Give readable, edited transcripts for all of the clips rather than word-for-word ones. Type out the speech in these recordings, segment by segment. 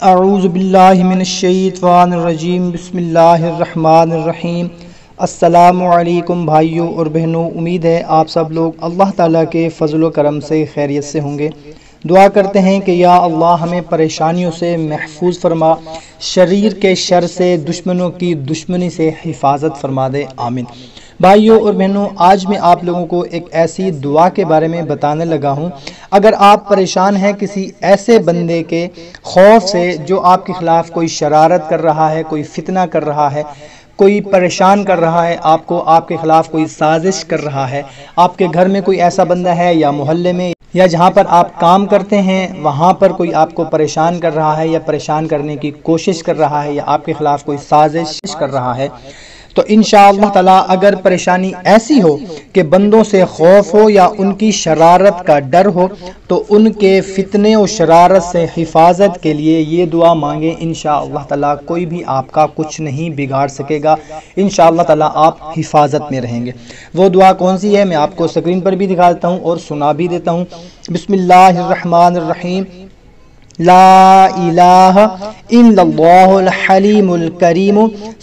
اعوذ باللہ من الشیطان الرجیم بسم اللہ الرحمن الرحیم۔ السلام علیکم بھائیوں اور بہنوں، امید ہے آپ سب لوگ اللہ تعالیٰ کے فضل و کرم سے خیریت سے ہوں گے۔ دعا کرتے ہیں کہ یا اللہ ہمیں پریشانیوں سے محفوظ فرما، شریر کے شر سے، دشمنوں کی دشمنی سے حفاظت فرما دے، آمین۔ بھائیوں اور بہنوں، آج میں آپ لوگوں کو ایک ایسی دعا کے بارے میں بتانے لگا ہوں۔ اگر آپ پریشان ہیں کسی ایسے بندے کے خوف سے جو آپ کے خلاف کوئی شرارت کر رہا ہے، کوئی فتنہ کر رہا ہے، کوئی پریشان کر رہا ہے آپ کو، آپ کے خلاف کوئی سازش کر رہا ہے، آپ کے گھر میں کوئی ایسا بندہ ہے یا محلے میں یا جہاں پر آپ کام کرتے ہیں وہاں پر کوئی آپ کو پریشان کر رہا ہے یا پریشان کرنے کی کوشش کر رہا ہے یا آپ کے خلاف کوئی سازش کر رہا ہے، تو انشاءاللہ تعالی اگر پریشانی ایسی ہو کہ بندوں سے خوف ہو یا ان کی شرارت کا ڈر ہو تو ان کے فتنے و شرارت سے حفاظت کے لیے یہ دعا مانگیں۔ انشاءاللہ تعالی کوئی بھی آپ کا کچھ نہیں بگاڑ سکے گا، انشاءاللہ تعالی آپ حفاظت میں رہیں گے۔ وہ دعا کون سی ہے میں آپ کو اسکرین پر بھی دکھا دیتا ہوں اور سنا بھی دیتا ہوں۔ بسم اللہ الرحمن الرحیم۔ لا الہ الا اللہ الحلیم الکریم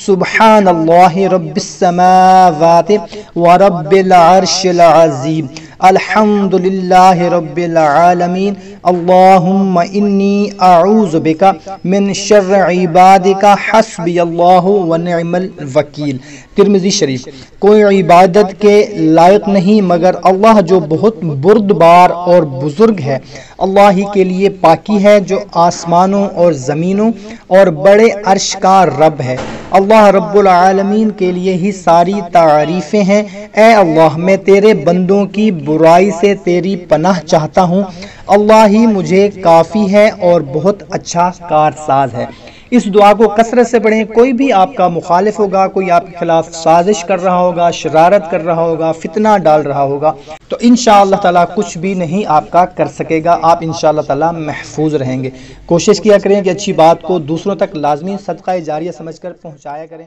سبحان اللہ رب السماوات ورب العرش العظیم الحمد للہ رب العالمین اللہم انی اعوذ بک من شر عبادک حسبی اللہ ونعم الوکیل۔ ترمذی شریف۔ کوئی عبادت کے لائق نہیں مگر اللہ جو بہت بردبار اور بزرگ ہے، اللہ ہی کے لیے پاکی ہے جو آسمانوں اور زمینوں اور بڑے عرش کا رب ہے۔ اللہ رب العالمین کے لیے ہی ساری تعریفیں ہیں۔ اے اللہ میں تیرے بندوں کی برائی سے تیری پناہ چاہتا ہوں، اللہ ہی مجھے کافی ہے اور بہت اچھا کارساز ہے۔ اس دعا کو کثرت سے پڑھیں۔ کوئی بھی آپ کا مخالف ہوگا، کوئی آپ کے خلاف سازش کر رہا ہوگا، شرارت کر رہا ہوگا، فتنہ ڈال رہا ہوگا، تو انشاءاللہ تعالی کچھ بھی نہیں آپ کا کر سکے گا، آپ انشاءاللہ تعالی محفوظ رہیں گے۔ کوشش کیا کریں کہ اچھی بات کو دوسروں تک لازمی صدقہ جاریہ سمجھ کر پہنچایا کریں۔